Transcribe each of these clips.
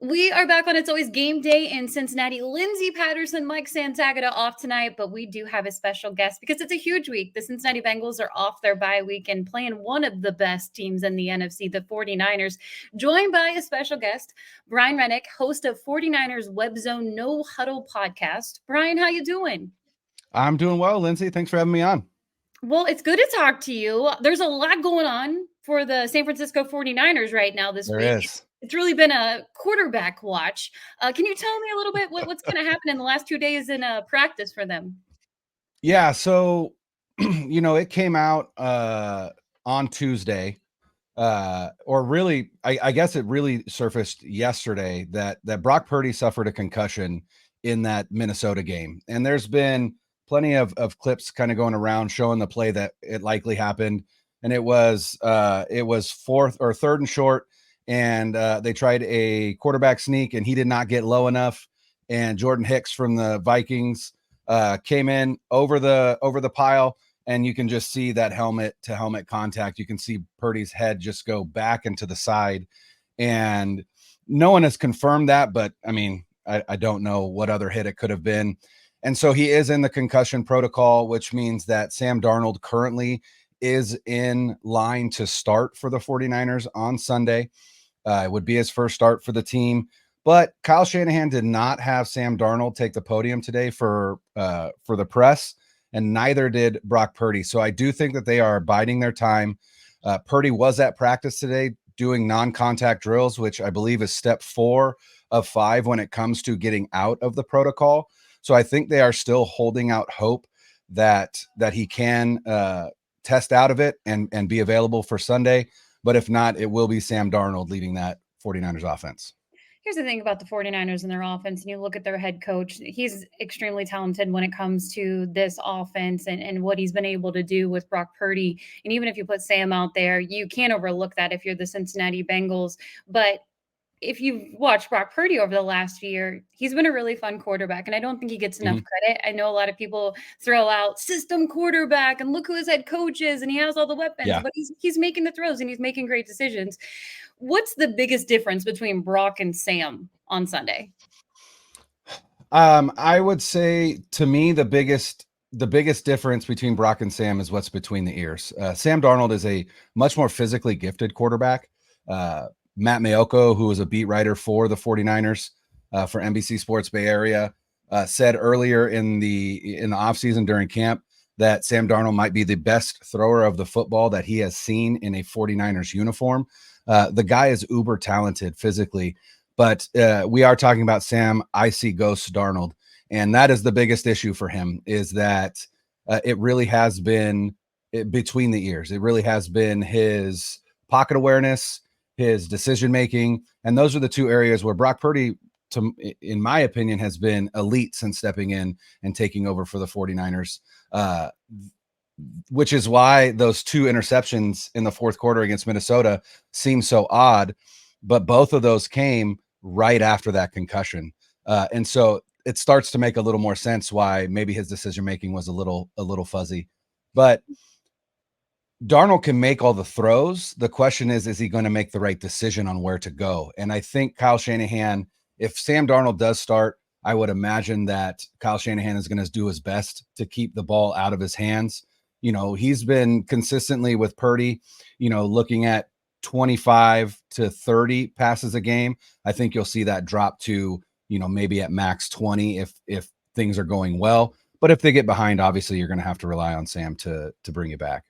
We are back on It's Always Game Day in Cincinnati. Lindsay Patterson, Mike Santagata off tonight, but we do have a special guest because it's a huge week. The Cincinnati Bengals are off their bye week and playing one of the best teams in the NFC, the 49ers, joined by a special guest, Brian Renick, host of 49ers Webzone No Huddle Podcast. Brian, how you doing? I'm doing well, Lindsay. Thanks for having me on. Well, it's good to talk to you. There's a lot going on for the San Francisco 49ers right now this There week. is. It's really been a quarterback watch. Can you tell me a little bit what's going to happen in the last 2 days in practice for them? Yeah, so it came out on Tuesday, or really, I guess it really surfaced yesterday that Brock Purdy suffered a concussion in that Minnesota game, and there's been plenty of clips kind of going around showing the play that it likely happened, and it was fourth or third and short. And they tried a quarterback sneak, and he did not get low enough. And Jordan Hicks from the Vikings came in over the pile, and you can just see that helmet to helmet contact. You can see Purdy's head just go back and to the side, and no one has confirmed that. But I mean, I don't know what other hit it could have been. And so he is in the concussion protocol, which means that Sam Darnold currently is in line to start for the 49ers on Sunday. It would be his first start for the team, but Kyle Shanahan did not have Sam Darnold take the podium today for the press, and neither did Brock Purdy. So I do think that they are biding their time. Purdy was at practice today doing non-contact drills, which I believe is step 4 of 5 when it comes to getting out of the protocol. So I think they are still holding out hope that he can test out of it and be available for Sunday. But if not, it will be Sam Darnold leading that 49ers offense. Here's the thing about the 49ers and their offense, and you look at their head coach, he's extremely talented when it comes to this offense and what he's been able to do with Brock Purdy. And even if you put Sam out there, you can't overlook that if you're the Cincinnati Bengals. But if you've watched Brock Purdy over the last year, he's been a really fun quarterback, and I don't think he gets enough credit. I know a lot of people throw out system quarterback and look who his head coach is, and he has all the weapons, but he's making the throws and he's making great decisions. What's the biggest difference between Brock and Sam on Sunday? I would say, to me, the biggest difference between Brock and Sam is what's between the ears. Sam Darnold is a much more physically gifted quarterback. Matt Mayoko, who was a beat writer for the 49ers for NBC Sports Bay Area, said earlier in the offseason during camp that Sam Darnold might be the best thrower of the football that he has seen in a 49ers uniform. The guy is uber talented physically, but we are talking about Sam Icy Ghost Darnold, and that is the biggest issue for him, is that it really has been between the ears. It really has been his pocket awareness, his decision making, and those are the two areas where Brock Purdy, in my opinion, has been elite since stepping in and taking over for the 49ers, which is why those 2 interceptions in the fourth quarter against Minnesota seem so odd, but both of those came right after that concussion. And so it starts to make a little more sense why maybe his decision making was a little fuzzy. But Darnold can make all the throws. The question is he going to make the right decision on where to go? And I think Kyle Shanahan, if Sam Darnold does start, I would imagine that Kyle Shanahan is going to do his best to keep the ball out of his hands. He's been consistently with Purdy, looking at 25 to 30 passes a game. I think you'll see that drop to, maybe at max 20 if things are going well. But if they get behind, obviously you're going to have to rely on Sam to bring you back.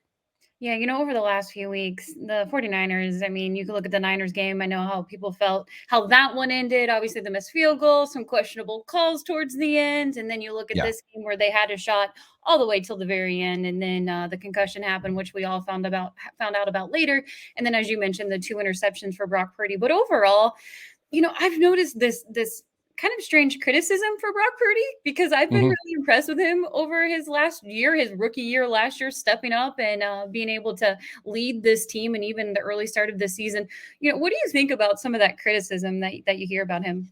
Yeah, over the last few weeks, the 49ers, I mean, you can look at the Niners game. I know how people felt, how that one ended. Obviously, the missed field goal, some questionable calls towards the end. And then you look at this game where they had a shot all the way till the very end. And then the concussion happened, which we all found out about later. And then, as you mentioned, the 2 interceptions for Brock Purdy. But overall, I've noticed this kind of strange criticism for Brock Purdy, because I've been really impressed with him over his last year, his rookie year last year, stepping up and being able to lead this team, and even the early start of the season. What do you think about some of that criticism that you hear about him?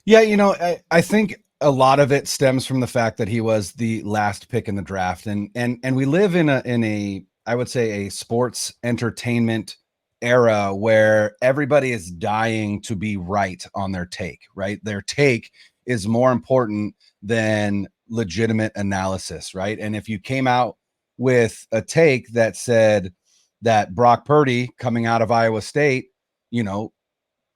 Yeah, I think a lot of it stems from the fact that he was the last pick in the draft, and we live in a I would say a sports entertainment era where everybody is dying to be right on their take, right? Their take is more important than legitimate analysis, right? And if you came out with a take that said that Brock Purdy coming out of Iowa State, no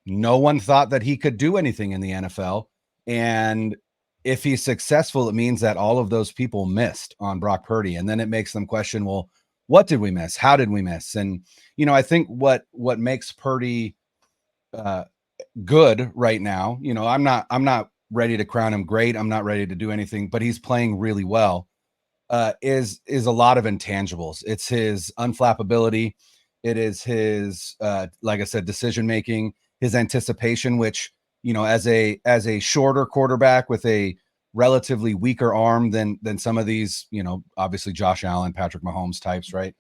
one thought that he could do anything in the NFL. And if he's successful, it means that all of those people missed on Brock Purdy. And then it makes them question, well, what did we miss? How did we miss? And, I think what makes Purdy good right now, I'm not ready to crown him great. I'm not ready to do anything, but he's playing really well. Is a lot of intangibles. It's his unflappability. It is his, like I said, decision making, his anticipation, which, as a shorter quarterback with a relatively weaker arm than some of these, obviously Josh Allen, Patrick Mahomes types, right?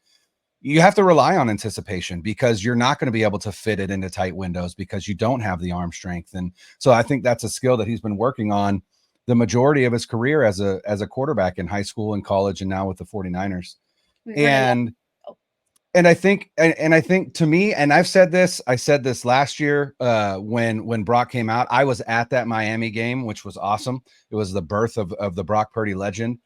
You have to rely on anticipation because you're not going to be able to fit it into tight windows because you don't have the arm strength. And so I think that's a skill that he's been working on the majority of his career as a quarterback in high school and college and now with the 49ers. And I think to me, and I said this last year when Brock came out, I was at that Miami game, which was awesome. It was the birth of the Brock Purdy legend.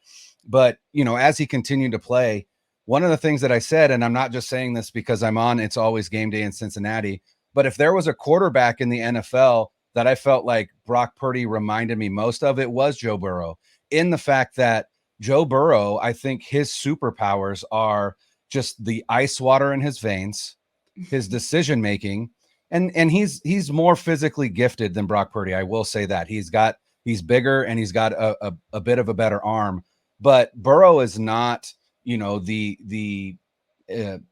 But, as he continued to play, one of the things that I said, and I'm not just saying this because I'm on It's Always Game Day in Cincinnati, but if there was a quarterback in the NFL that I felt like Brock Purdy reminded me most of, it was Joe Burrow, in the fact that Joe Burrow, I think his superpowers are just the ice water in his veins, his decision making, and he's more physically gifted than Brock Purdy. I will say that he's bigger and he's got a bit of a better arm, but Burrow is not, the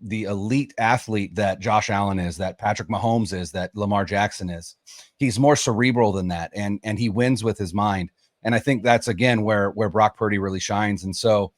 elite athlete that Josh Allen is, that Patrick Mahomes is, that Lamar Jackson is. He's more cerebral than that, and he wins with his mind. And I think that's again where Brock Purdy really shines. And so,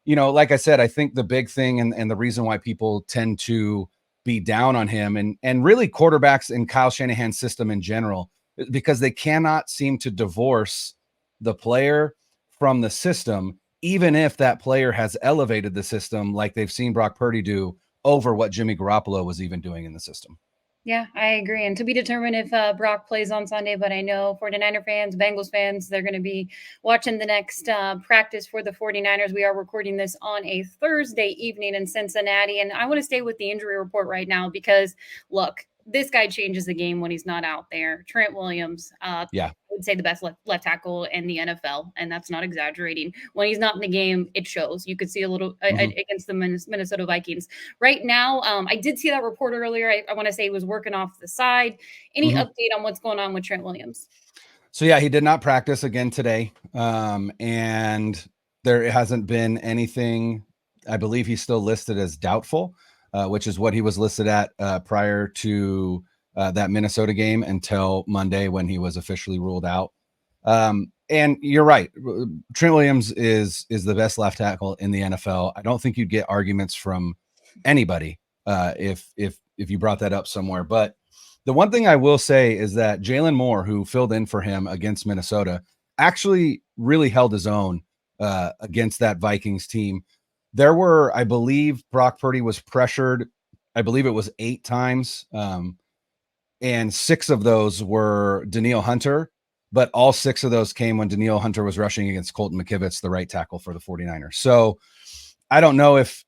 like I said, I think the big thing and the reason why people tend to be down on him and really quarterbacks in Kyle Shanahan's system in general, because they cannot seem to divorce the player from the system, even if that player has elevated the system like they've seen Brock Purdy do over what Jimmy Garoppolo was even doing in the system. Yeah, I agree. And to be determined if Brock plays on Sunday, but I know 49er fans, Bengals fans, they're going to be watching the next practice for the 49ers. We are recording this on a Thursday evening in Cincinnati. And I want to stay with the injury report right now because, look, this guy changes the game when he's not out there. Trent Williams, yeah. I would say the best left tackle in the NFL, and that's not exaggerating. When he's not in the game, it shows. You could see a little against the Minnesota Vikings. Right now, I did see that report earlier. I want to say he was working off the side. Any update on what's going on with Trent Williams? So, yeah, he did not practice again today, and there hasn't been anything. I believe he's still listed as doubtful, which is what he was listed at prior to that Minnesota game until Monday when he was officially ruled out. And you're right. Trent Williams is the best left tackle in the NFL. I don't think you'd get arguments from anybody if you brought that up somewhere. But the one thing I will say is that Jalen Moore, who filled in for him against Minnesota, actually really held his own against that Vikings team. There were, I believe, Brock Purdy was pressured. I believe it was 8 times. And 6 of those were Danielle Hunter, but all 6 of those came when Danielle Hunter was rushing against Colton McKivitz, the right tackle for the 49ers. So I don't know if,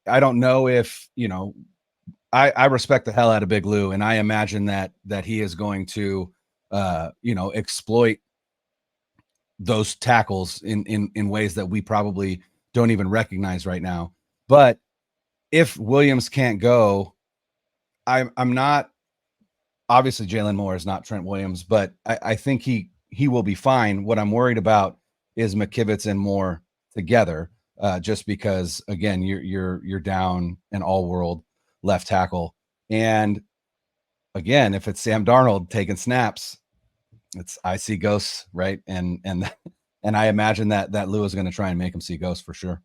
I respect the hell out of Big Lou, and I imagine that he is going to, exploit those tackles in ways that we probably don't even recognize right now. But if Williams can't go, I'm not. Obviously, Jalen Moore is not Trent Williams, but I think he will be fine. What I'm worried about is McKivitz and Moore together, just because again you're down an all-world left tackle, and again if it's Sam Darnold taking snaps, I see ghosts, right? And I imagine that Lou is going to try and make him see ghosts for sure.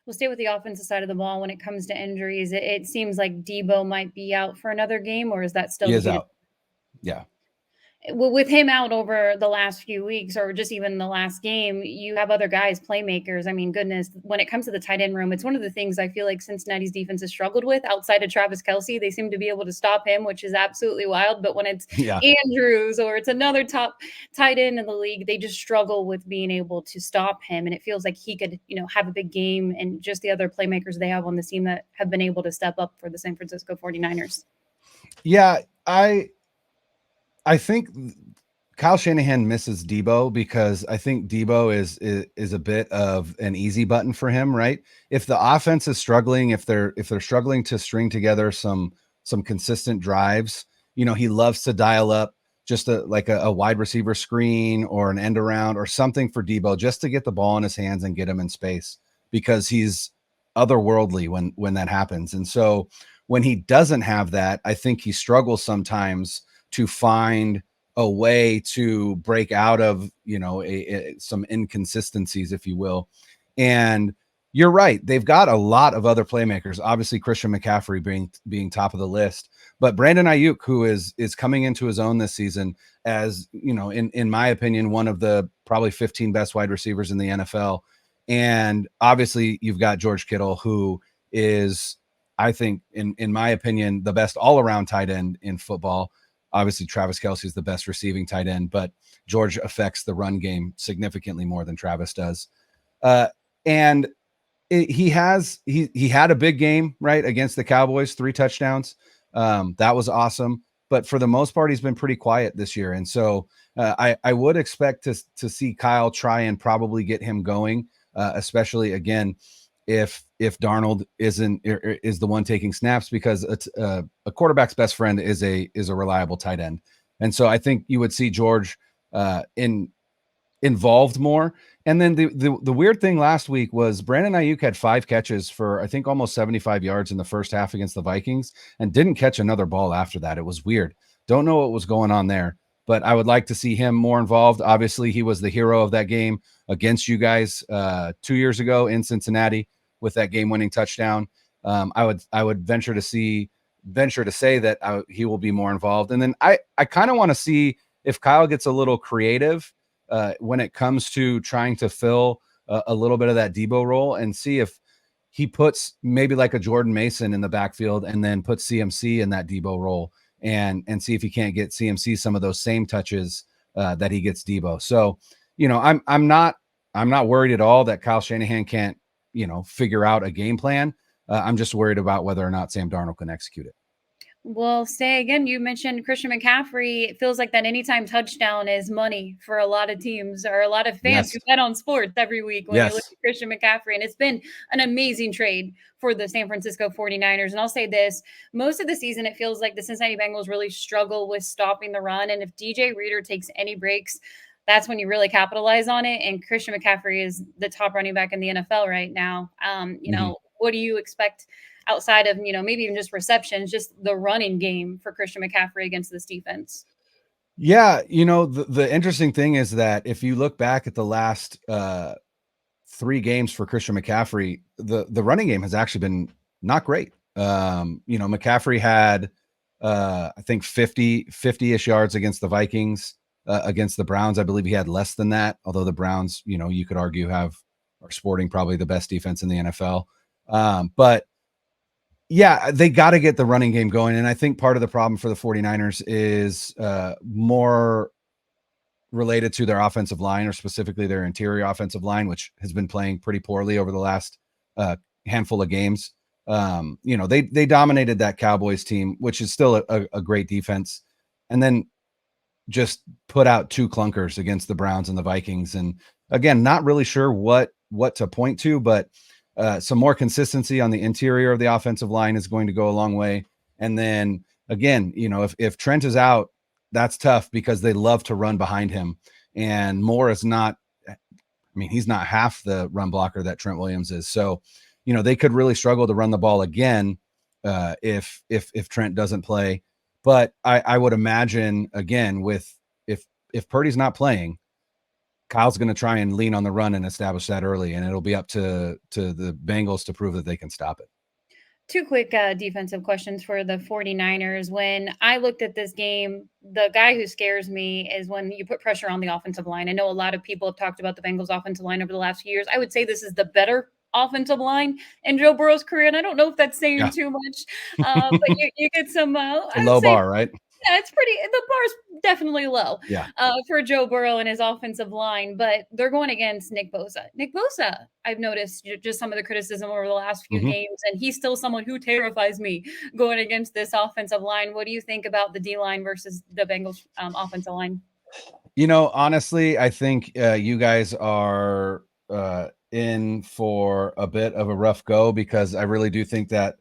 We'll stay with the offensive side of the ball when it comes to injuries. It seems like Debo might be out for another game, or is that still? He is out. Yeah. with him out over the last few weeks or just even the last game, you have other guys, playmakers. I mean, goodness, when it comes to the tight end room, it's one of the things I feel like Cincinnati's defense has struggled with outside of Travis Kelce. They seem to be able to stop him, which is absolutely wild. But when it's Andrews or it's another top tight end in the league, they just struggle with being able to stop him. And it feels like he could, have a big game, and just the other playmakers they have on the team that have been able to step up for the San Francisco 49ers. Yeah, I think Kyle Shanahan misses Debo because I think Debo is a bit of an easy button for him, right? If the offense is struggling, if they're struggling to string together some consistent drives, he loves to dial up just a wide receiver screen or an end around or something for Debo just to get the ball in his hands and get him in space, because he's otherworldly when that happens. And so when he doesn't have that, I think he struggles sometimes to find a way to break out of, some inconsistencies, if you will. And you're right. They've got a lot of other playmakers, obviously Christian McCaffrey being top of the list, but Brandon Ayuk, who is coming into his own this season as, in my opinion, one of the probably 15 best wide receivers in the NFL. And obviously you've got George Kittle, who is, I think, in my opinion, the best all-around tight end in football. Obviously, Travis Kelce is the best receiving tight end, but George affects the run game significantly more than Travis does. And he had a big game, right, against the Cowboys, 3 touchdowns. That was awesome. But for the most part, he's been pretty quiet this year. And so I would expect to see Kyle try and probably get him going, especially, again, if Darnold is the one taking snaps, because a quarterback's best friend is a reliable tight end. And so I think you would see George involved more. And then the weird thing last week was Brandon Ayuk had 5 catches for, I think, almost 75 yards in the first half against the Vikings and didn't catch another ball after that. It was weird. Don't know what was going on there, but I would like to see him more involved. Obviously, he was the hero of that game against you guys 2 years ago in Cincinnati with that game-winning touchdown. I would venture to say that he will be more involved. And then I kind of want to see if Kyle gets a little creative when it comes to trying to fill a little bit of that Debo role, and see if he puts maybe like a Jordan Mason in the backfield and then puts CMC in that Debo role, and see if he can't get CMC some of those same touches that he gets Debo. So, I'm not worried at all that Kyle Shanahan can't, figure out a game plan. I'm just worried about whether or not Sam Darnold can execute it. Well, say again, you mentioned Christian McCaffrey. It feels like that anytime touchdown is money for a lot of teams or a lot of fans who bet on sports every week when you look at Christian McCaffrey. And it's been an amazing trade for the San Francisco 49ers. And I'll say this, most of the season, it feels like the Cincinnati Bengals really struggle with stopping the run. And if DJ Reader takes any breaks, that's when you really capitalize on it. And Christian McCaffrey is the top running back in the NFL right now. What do you expect outside of, maybe even just receptions, just the running game for Christian McCaffrey against this defense? Yeah. The interesting thing is that if you look back at the last 3 games for Christian McCaffrey, the running game has actually been not great. McCaffrey had, I think 50-ish yards against the Vikings. Against the Browns, I believe he had less than that, although the Browns, you could argue are sporting probably the best defense in the NFL. But yeah, they got to get the running game going. And I think part of the problem for the 49ers is more related to their offensive line, or specifically their interior offensive line, which has been playing pretty poorly over the last handful of games. They dominated that Cowboys team, which is still a great defense, and then just put out 2 clunkers against the Browns and the Vikings. And again, not really sure what to point to, but some more consistency on the interior of the offensive line is going to go a long way. And then again, if Trent is out, that's tough because they love to run behind him. And Moore is not, he's not half the run blocker that Trent Williams is. So, they could really struggle to run the ball again if Trent doesn't play. But I would imagine, again, if Purdy's not playing, Kyle's going to try and lean on the run and establish that early, and it'll be up to the Bengals to prove that they can stop it. Two quick defensive questions for the 49ers. When I looked at this game, the guy who scares me is when you put pressure on the offensive line. I know a lot of people have talked about the Bengals offensive line over the last few years. I would say this is the better offensive line in Joe Burrow's career. And I don't know if that's saying too much, but you get some, I would low say, bar, right? yeah, it's pretty. The bar's definitely low, Yeah. For Joe Burrow and his offensive line, but they're going against Nick Bosa. Nick Bosa, I've noticed just some of the criticism over the last few games, and he's still someone who terrifies me going against this offensive line. What do you think about the D line versus the Bengals offensive line? Honestly, I think you guys are in for a bit of a rough go, because I really do think that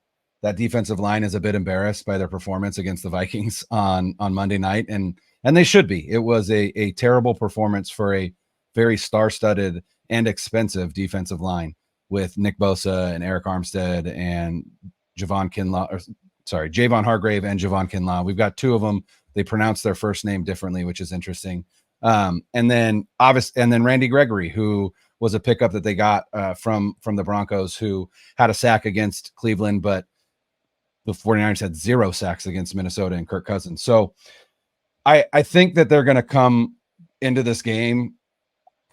defensive line is a bit embarrassed by their performance against the Vikings on Monday night, and they should be. It was a terrible performance for a very star-studded and expensive defensive line with Nick Bosa and Eric Armstead and Javon Hargrave and Javon Kinlaw. We've got two of them. They pronounce their first name differently, which is interesting. And then Randy Gregory, who was a pickup that they got from the Broncos, who had a sack against Cleveland, but the 49ers had 0 sacks against Minnesota and Kirk Cousins. So I think that they're going to come into this game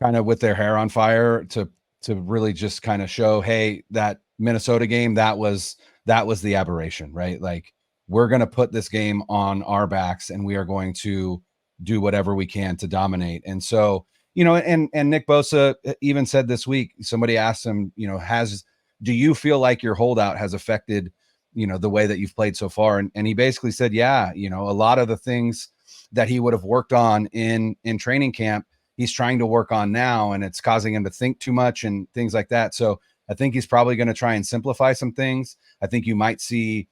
kind of with their hair on fire to really just kind of show, hey, that Minnesota game, that was the aberration, right? Like, we're going to put this game on our backs and we are going to do whatever we can to dominate. And so, and Nick Bosa even said this week, somebody asked him, do you feel like your holdout has affected, the way that you've played so far? And he basically said, yeah, a lot of the things that he would have worked on in training camp, he's trying to work on now, and it's causing him to think too much and things like that. So I think he's probably going to try and simplify some things. I think you might see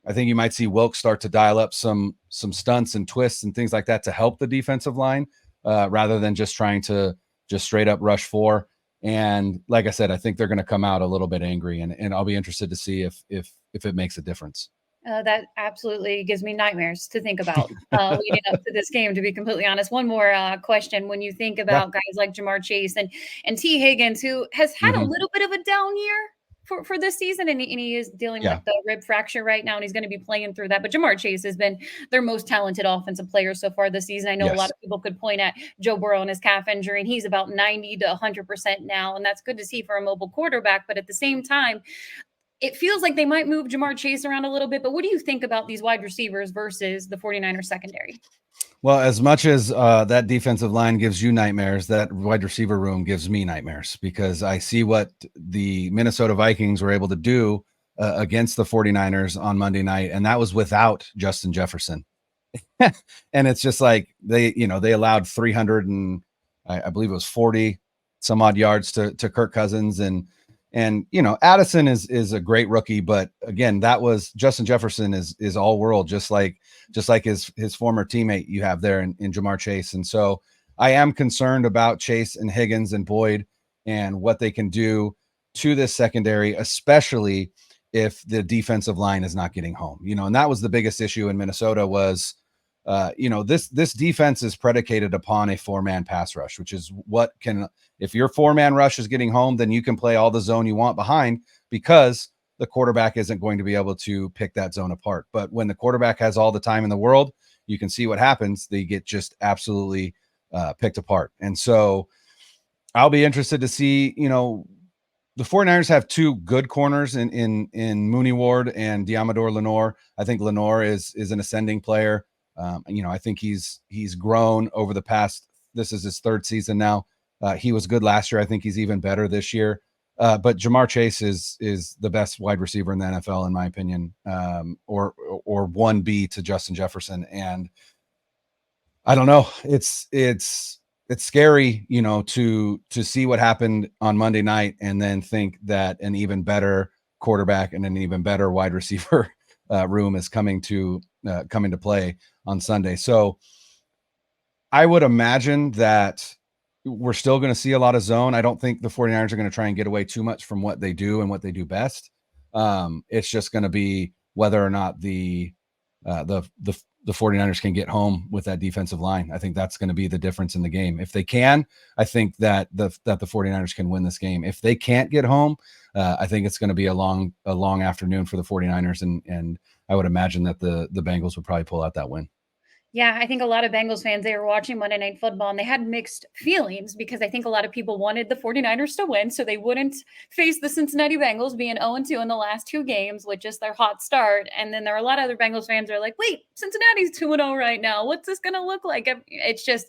Wilkes start to dial up some stunts and twists and things like that to help the defensive line, rather than just trying to just straight up rush 4. And like I said, I think they're going to come out a little bit angry, and I'll be interested to see if it makes a difference. That absolutely gives me nightmares to think about leading up to this game, to be completely honest. One more question. When you think about guys like Jamar Chase and T. Higgins, who has had a little bit of a down year for this season, and he is dealing with the rib fracture right now, and he's going to be playing through that. But Jamar Chase has been their most talented offensive player so far this season. I know a lot of people could point at Joe Burrow and his calf injury, and he's about 90 to 100% now, and that's good to see for a mobile quarterback. But at the same time, it feels like they might move Jamar Chase around a little bit, but what do you think about these wide receivers versus the 49ers secondary? Well, as much as that defensive line gives you nightmares, that wide receiver room gives me nightmares, because I see what the Minnesota Vikings were able to do against the 49ers on Monday night, and that was without Justin Jefferson. And it's just like they allowed 300 and I believe it was 40 some odd yards to Kirk Cousins, and Addison is a great rookie, but again, that was Justin Jefferson is all world, just like his former teammate you have there in Jamar Chase. And so I am concerned about Chase and Higgins and Boyd and what they can do to this secondary, especially if the defensive line is not getting home. And that was the biggest issue in Minnesota was, this defense is predicated upon a 4-man pass rush, which is if your 4-man rush is getting home, then you can play all the zone you want behind, because the quarterback isn't going to be able to pick that zone apart. But when the quarterback has all the time in the world, you can see what happens. They get just absolutely picked apart. And so I'll be interested to see, the 49ers have 2 good corners in Mooney Ward and Diamador Lenore. I think Lenore is an ascending player. I think he's grown over the past. This is his 3rd season now. He was good last year. I think he's even better this year. But Jamar Chase is the best wide receiver in the NFL, in my opinion, or 1B to Justin Jefferson. And I don't know. It's scary, to see what happened on Monday night and then think that an even better quarterback and an even better wide receiver room is coming to play on Sunday. So I would imagine that we're still going to see a lot of zone. I don't think the 49ers are going to try and get away too much from what they do and what they do best. It's just going to be whether or not the the 49ers can get home with that defensive line. I think that's going to be the difference in the game. If they can, I think that the 49ers can win this game. If they can't get home, I think it's going to be a long afternoon for the 49ers. And I would imagine that the Bengals would probably pull out that win. Yeah, I think a lot of Bengals fans, they were watching Monday Night Football and they had mixed feelings because I think a lot of people wanted the 49ers to win so they wouldn't face the Cincinnati Bengals being 0-2 in the last 2 games with just their hot start. And then there are a lot of other Bengals fans who are like, wait, Cincinnati's 2-0 right now. What's this going to look like? It's just,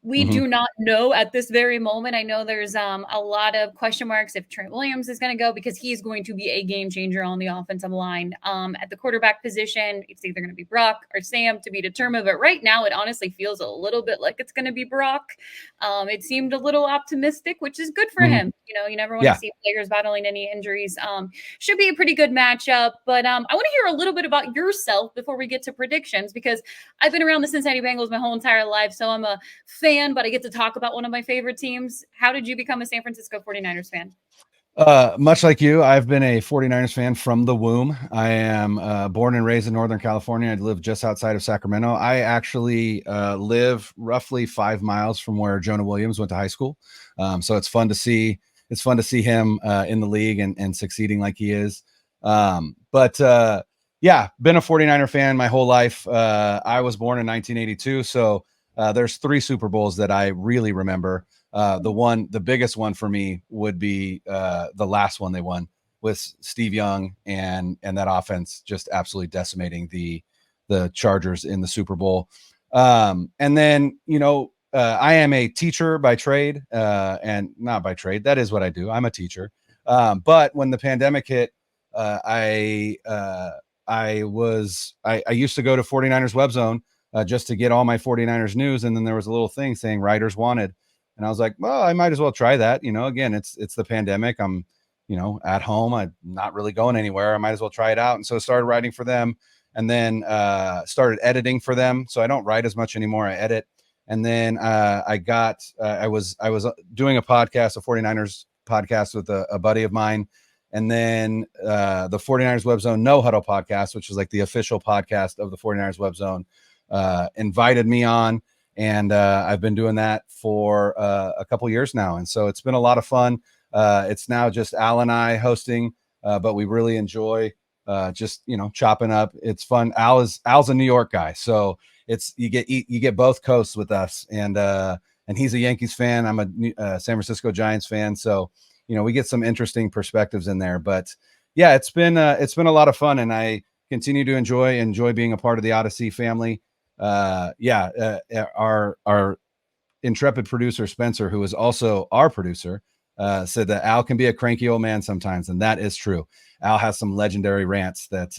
we do not know at this very moment. I know there's a lot of question marks if Trent Williams is going to go because he's going to be a game changer on the offensive line. At the quarterback position, it's either going to be Brock or Sam to be determined. But right now, it honestly feels a little bit like it's going to be Brock. It seemed a little optimistic, which is good for him. You know, you never want to see players battling any injuries. Should be a pretty good matchup. But I want to hear a little bit about yourself before we get to predictions, because I've been around the Cincinnati Bengals my whole entire life. So I'm a fan, but I get to talk about one of my favorite teams. How did you become a San Francisco 49ers fan? Much like you, I've been a 49ers fan from the womb. I am born and raised in Northern California. I live just outside of Sacramento. I actually live roughly 5 miles from where Jonah Williams went to high school. So it's fun to see. It's fun to see him in the league and succeeding like he is. Yeah, been a 49er fan my whole life. I was born in 1982. So there's 3 Super Bowls that I really remember. The biggest one for me would be the last one they won with Steve Young and that offense just absolutely decimating the Chargers in the Super Bowl. And then, I am a teacher by trade, and not by trade. That is what I do. I'm a teacher. But when the pandemic hit, I used to go to 49ers Webzone just to get all my 49ers news. And then there was a little thing saying writers wanted. And I was like, well, I might as well try that. Again, it's the pandemic. I'm, at home. I'm not really going anywhere. I might as well try it out. And so I started writing for them and then started editing for them. So I don't write as much anymore. I edit. And then I was doing a podcast, a 49ers podcast with a buddy of mine. And then the 49ers Webzone No Huddle Podcast, which is like the official podcast of the 49ers Webzone, invited me on. And I've been doing that for a couple years now. And so it's been a lot of fun. It's now just Al and I hosting, but we really enjoy just, chopping up. It's fun. Al's a New York guy. So you get both coasts with us. And he's a Yankees fan. I'm a San Francisco Giants fan. So, we get some interesting perspectives in there. But yeah, it's been a lot of fun. And I continue to enjoy being a part of the Odyssey family. Our intrepid producer Spencer, who is also our producer, said that Al can be a cranky old man sometimes, and that is true. Al has some legendary rants that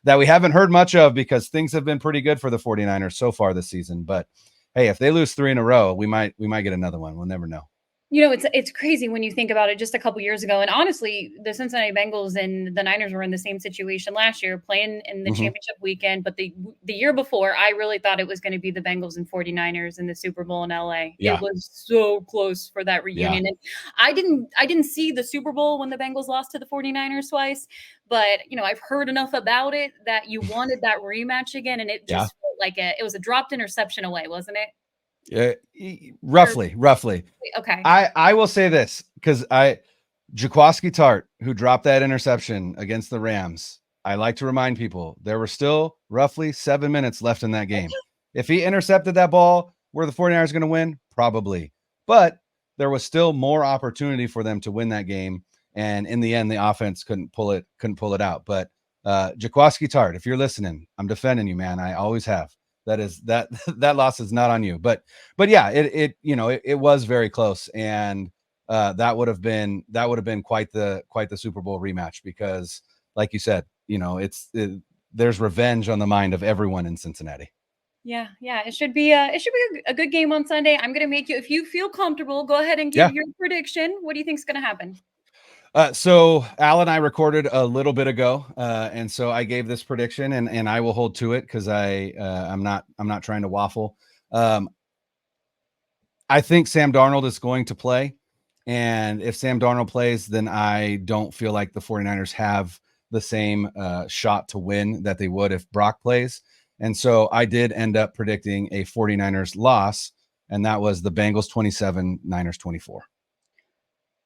that we haven't heard much of because things have been pretty good for the 49ers so far this season. But hey, if they lose 3 in a row, we might get another one. We'll never know. It's crazy when you think about it. Just a couple years ago, and honestly, the Cincinnati Bengals and the Niners were in the same situation last year, playing in the championship weekend. But the year before, I really thought it was going to be the Bengals and 49ers in the Super Bowl in LA. Yeah. It was so close for that reunion. Yeah. And I didn't see the Super Bowl when the Bengals lost to the 49ers twice, but I've heard enough about it that you wanted that rematch again, and it just felt like it was a dropped interception away, wasn't it? Roughly. Okay. I will say this because Jaquiski Tartt, who dropped that interception against the Rams, I like to remind people there were still roughly 7 minutes left in that game. If he intercepted that ball, were the 49ers going to win? Probably. But there was still more opportunity for them to win that game. And in the end, the offense couldn't pull it out. But Jaquiski Tartt, if you're listening, I'm defending you, man. I always have. That loss is not on you, but yeah, it was very close, and that would have been quite the Super Bowl rematch because, like you said, there's revenge on the mind of everyone in Cincinnati. Yeah, it should be a good game on Sunday. I'm gonna make you, if you feel comfortable, go ahead and give your prediction. What do you think is gonna happen? So Al and I recorded a little bit ago, and so I gave this prediction, and I will hold to it because I'm not trying to waffle. I think Sam Darnold is going to play, and if Sam Darnold plays, then I don't feel like the 49ers have the same shot to win that they would if Brock plays. And so I did end up predicting a 49ers loss, and that was the Bengals 27, Niners 24.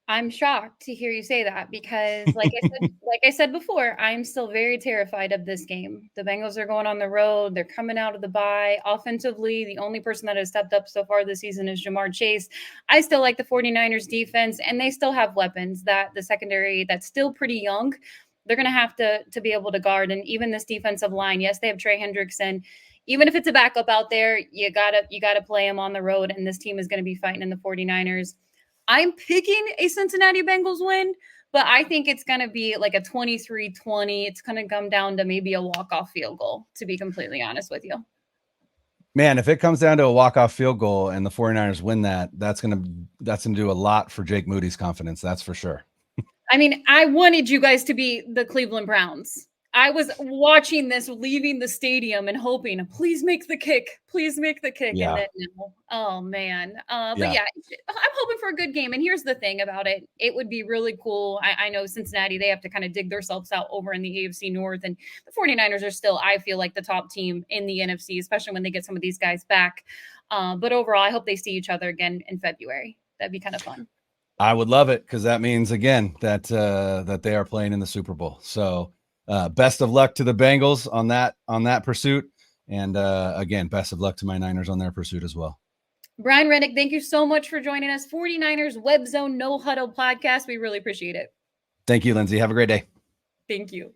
I'm shocked to hear you say that because, like I said before, I'm still very terrified of this game. The Bengals are going on the road. They're coming out of the bye. Offensively, the only person that has stepped up so far this season is Jamar Chase. I still like the 49ers defense, and they still have weapons. That the secondary that's still pretty young. They're going to have to be able to guard, and even this defensive line. Yes, they have Trey Hendrickson. Even if it's a backup out there, you gotta play him on the road, and this team is going to be fighting in the 49ers. I'm picking a Cincinnati Bengals win, but I think it's going to be like a 23-20. It's going to come down to maybe a walk-off field goal, to be completely honest with you. Man, if it comes down to a walk-off field goal and the 49ers win that, that's going to do a lot for Jake Moody's confidence. That's for sure. I mean, I wanted you guys to be the Cleveland Browns. I was watching this, leaving the stadium and hoping, please make the kick. Please make the kick. Yeah. And then, no. Oh, man. But yeah, I'm hoping for a good game. And here's the thing about it. It would be really cool. I know Cincinnati, they have to kind of dig themselves out over in the AFC North. And the 49ers are still, I feel like, the top team in the NFC, especially when they get some of these guys back. But overall, I hope they see each other again in February. That'd be kind of fun. I would love it because that means, again, that they are playing in the Super Bowl. So best of luck to the Bengals on that pursuit. And again, best of luck to my Niners on their pursuit as well. Brian Renick, thank you so much for joining us. 49ers Webzone No Huddle Podcast. We really appreciate it. Thank you, Lindsay. Have a great day. Thank you.